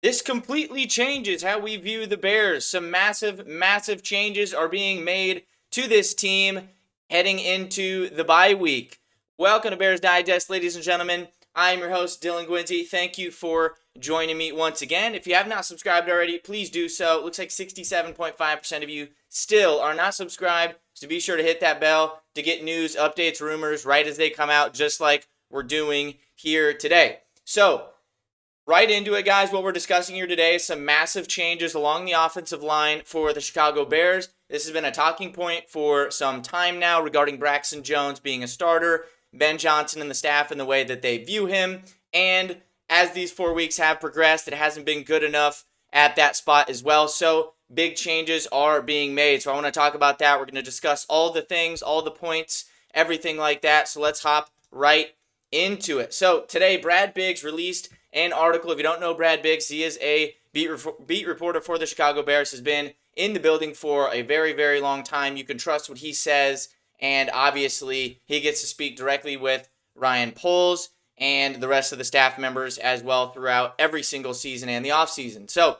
This completely changes how we view the Bears. Some massive, massive changes are being made to this team heading into the bye week. Welcome to Bears Digest, ladies and gentlemen. I'm your host, Dylan Guinzy. Thank you for joining me once again. If you have not subscribed already, please do so. It looks like 67.5% of you still are not subscribed, so be sure to hit that bell to get news, updates, rumors right as they come out, just like we're doing here today. So, right into it, guys. What we're discussing here today is some massive changes along the offensive line for the Chicago Bears. This has been a talking point for some time now regarding Braxton Jones being a starter, Ben Johnson and the staff and the way that they view him. And as these 4 weeks have progressed, it hasn't been good enough at that spot as well. So big changes are being made. So I want to talk about that. We're going to discuss all the things, all the points, everything like that. So let's hop right into it. So today, Brad Biggs released an article. If you don't know Brad Biggs, he is a beat reporter for the Chicago Bears, has been in the building for a very, very long time. You can trust what he says, and obviously he gets to speak directly with Ryan Poles and the rest of the staff members as well throughout every single season and the offseason. So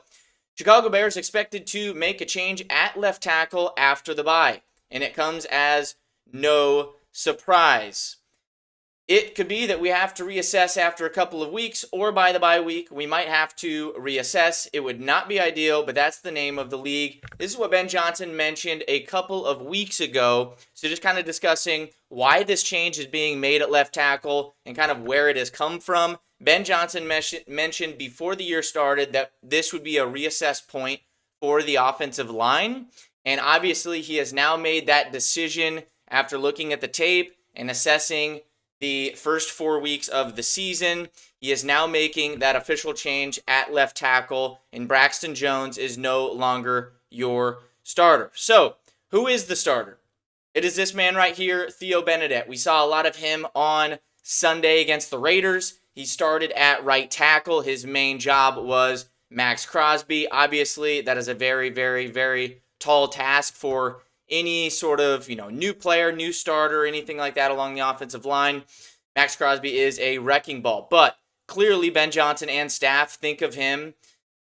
Chicago Bears expected to make a change at left tackle after the bye, and it comes as no surprise. It could be that we have to reassess after a couple of weeks, or by the bye week, we might have to reassess. It would not be ideal, but that's the name of the league. This is what Ben Johnson mentioned a couple of weeks ago. So just kind of discussing why this change is being made at left tackle and kind of where it has come from. Ben Johnson mentioned before the year started that this would be a reassess point for the offensive line. And obviously, he has now made that decision after looking at the tape and assessing the first 4 weeks of the season. He is now making that official change at left tackle, and Braxton Jones is no longer your starter. So, who is the starter? It is this man right here, Theo Benedet. We saw a lot of him on Sunday against the Raiders. He started at right tackle. His main job was Max Crosby. Obviously, that is a very, very, very tall task for any sort of, new player, new starter, anything like that along the offensive line. Max Crosby is a wrecking ball. But clearly Ben Johnson and staff think of him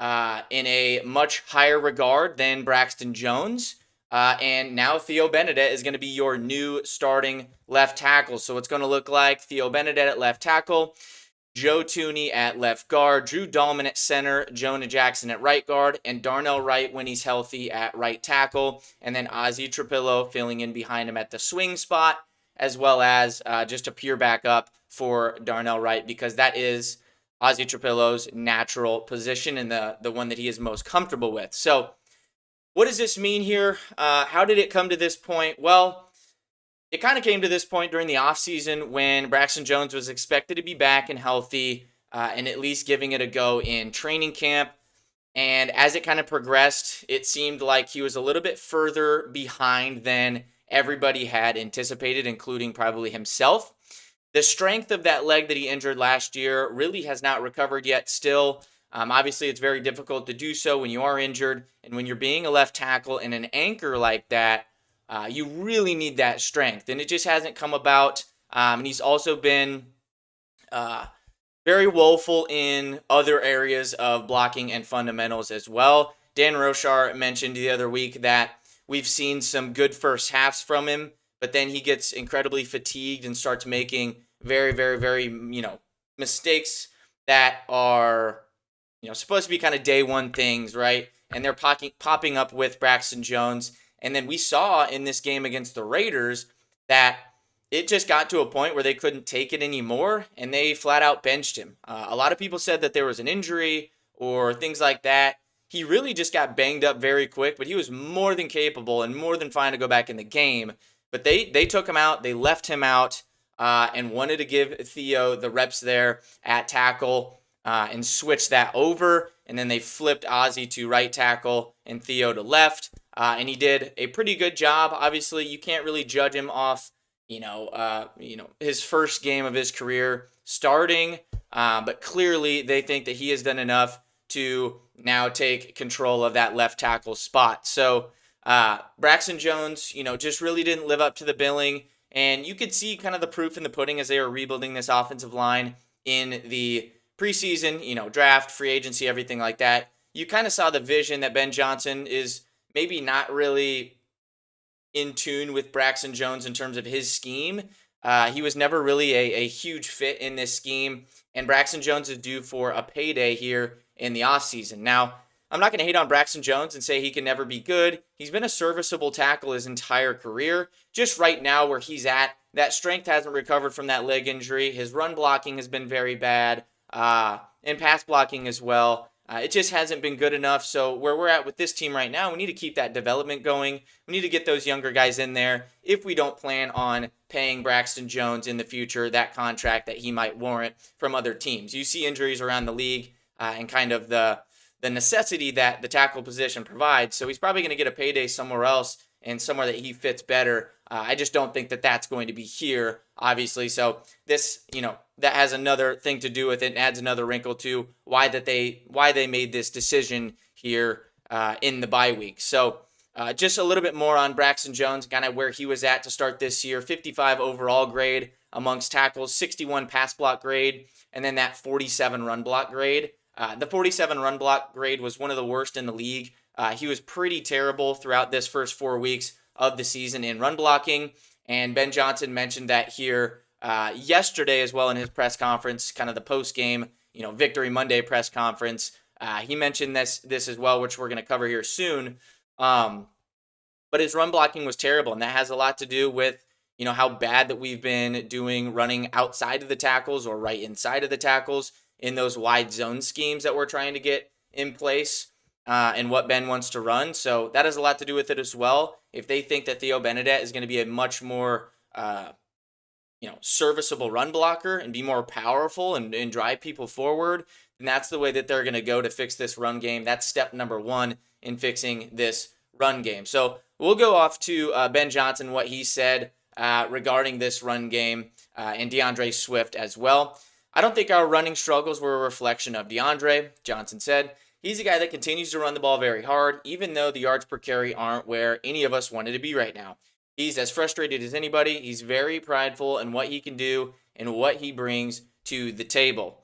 in a much higher regard than Braxton Jones. And now Theo Benedet is going to be your new starting left tackle. So it's going to look like Theo Benedet at left tackle, Joe Thuney at left guard, Drew Dahlman at center, Jonah Jackson at right guard, and Darnell Wright, when he's healthy, at right tackle, and then Ozzie Trapillo filling in behind him at the swing spot, as well as just a pure backup for Darnell Wright, because that is Ozzie Trapillo's natural position and the one that he is most comfortable with. So what does this mean here? How did it come to this point? Well, it kind of came to this point during the offseason when Braxton Jones was expected to be back and healthy and at least giving it a go in training camp. And as it kind of progressed, it seemed like he was a little bit further behind than everybody had anticipated, including probably himself. The strength of that leg that he injured last year really has not recovered yet still. Obviously, it's very difficult to do so when you are injured. And when you're being a left tackle and an anchor like that, you really need that strength, and it just hasn't come about. And he's also been very woeful in other areas of blocking and fundamentals as well. Dan Rochar mentioned the other week that we've seen some good first halves from him, but then he gets incredibly fatigued and starts making very, very, very, mistakes that are, supposed to be kind of day one things, right? And they're popping up with Braxton Jones. And then we saw in this game against the Raiders that it just got to a point where they couldn't take it anymore, and they flat out benched him. A lot of people said that there was an injury or things like that. He really just got banged up very quick, but he was more than capable and more than fine to go back in the game. But they took him out, they left him out, and wanted to give Theo the reps there at tackle and switch that over. And then they flipped Ozzie to right tackle and Theo to left. And he did a pretty good job. Obviously, you can't really judge him off, his first game of his career starting. But clearly, they think that he has done enough to now take control of that left tackle spot. So Braxton Jones, just really didn't live up to the billing. And you could see kind of the proof in the pudding as they were rebuilding this offensive line in the preseason, draft, free agency, everything like that, you kind of saw the vision that Ben Johnson is maybe not really in tune with Braxton Jones in terms of his scheme. He was never really a huge fit in this scheme, and Braxton Jones is due for a payday here in the offseason. Now, I'm not going to hate on Braxton Jones and say he can never be good. He's been a serviceable tackle his entire career. Just right now where he's at, that strength hasn't recovered from that leg injury. His run blocking has been very bad, and pass blocking as well. It just hasn't been good enough. So where we're at with this team right now, we need to keep that development going. We need to get those younger guys in there if we don't plan on paying Braxton Jones in the future that contract that he might warrant from other teams. You see injuries around the league and kind of the necessity that the tackle position provides. So he's probably going to get a payday somewhere else and somewhere that he fits better. I just don't think that that's going to be here, obviously. So this, that has another thing to do with it and adds another wrinkle to why they made this decision here in the bye week. So just a little bit more on Braxton Jones, kind of where he was at to start this year. 55 overall grade amongst tackles, 61 pass block grade, and then that 47 run block grade. The 47 run block grade was one of the worst in the league. He was pretty terrible throughout this first 4 weeks of the season in run blocking. And Ben Johnson mentioned that here yesterday as well in his press conference, kind of the post-game, Victory Monday press conference. He mentioned this as well, which we're going to cover here soon. But his run blocking was terrible, and that has a lot to do with how bad that we've been doing running outside of the tackles or right inside of the tackles in those wide zone schemes that we're trying to get in place and what Ben wants to run. So that has a lot to do with it as well. If they think that Theo Benedet is going to be a much more serviceable run blocker and be more powerful and drive people forward, then that's the way that they're going to go to fix this run game. That's step number one in fixing this run game. So we'll go off to Ben Johnson, what he said regarding this run game and DeAndre Swift as well. I don't think our running struggles were a reflection of DeAndre. Johnson said, he's a guy that continues to run the ball very hard, even though the yards per carry aren't where any of us wanted to be right now. He's as frustrated as anybody. He's very prideful in what he can do and what he brings to the table.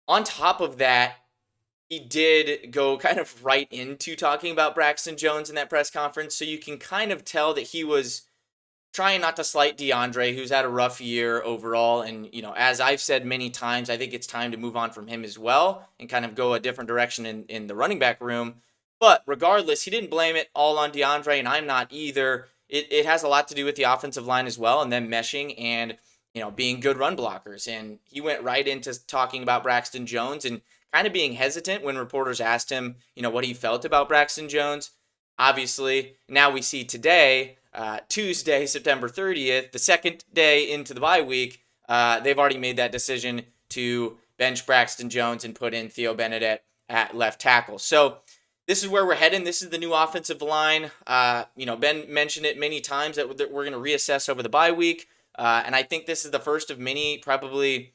On top of that, he did go kind of right into talking about Braxton Jones in that press conference, so you can kind of tell that he was trying not to slight DeAndre, who's had a rough year overall. And, as I've said many times, I think it's time to move on from him as well and kind of go a different direction in the running back room. But regardless, he didn't blame it all on DeAndre, and I'm not either. It has a lot to do with the offensive line as well and them meshing and, being good run blockers. And he went right into talking about Braxton Jones and kind of being hesitant when reporters asked him, what he felt about Braxton Jones. Obviously, now we see today, Tuesday, September 30th, the second day into the bye week, they've already made that decision to bench Braxton Jones and put in Theo Benedet at left tackle. So this is where we're heading. This is the new offensive line. Ben mentioned it many times that we're going to reassess over the bye week. And I think this is the first of many probably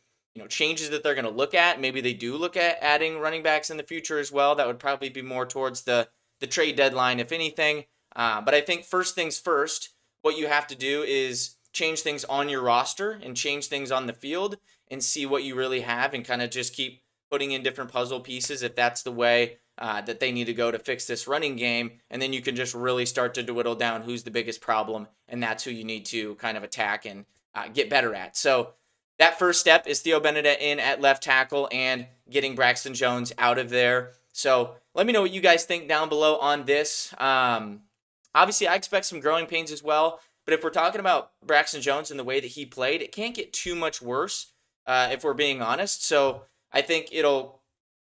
changes that they're going to look at. Maybe they do look at adding running backs in the future as well. That would probably be more towards the trade deadline, if anything. But I think first things first, what you have to do is change things on your roster and change things on the field and see what you really have and kind of just keep putting in different puzzle pieces if that's the way that they need to go to fix this running game. And then you can just really start to whittle down who's the biggest problem, and that's who you need to kind of attack and get better at. So that first step is Theo Benedet in at left tackle and getting Braxton Jones out of there. So let me know what you guys think down below on this. Obviously, I expect some growing pains as well. But if we're talking about Braxton Jones and the way that he played, it can't get too much worse if we're being honest. So I think it'll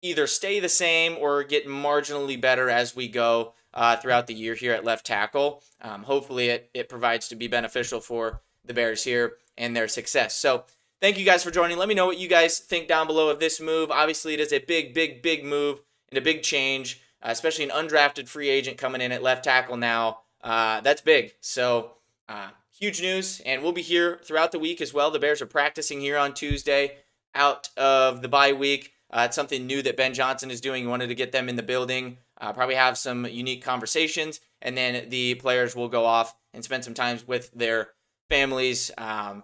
either stay the same or get marginally better as we go throughout the year here at left tackle. Hopefully it provides to be beneficial for the Bears here and their success. So thank you guys for joining. Let me know what you guys think down below of this move. Obviously, it is a big move and a big change, especially an undrafted free agent coming in at left tackle now. That's big. So huge news, and we'll be here throughout the week as well. The Bears are practicing here on Tuesday out of the bye week. It's something new that Ben Johnson is doing. He wanted to get them in the building, probably have some unique conversations, and then the players will go off and spend some time with their families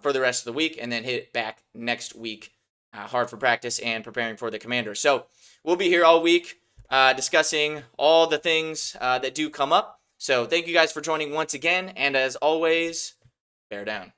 for the rest of the week and then hit back next week Hartford practice and preparing for the Commanders. So we'll be here all week discussing all the things that do come up. So thank you guys for joining once again. And as always, bear down.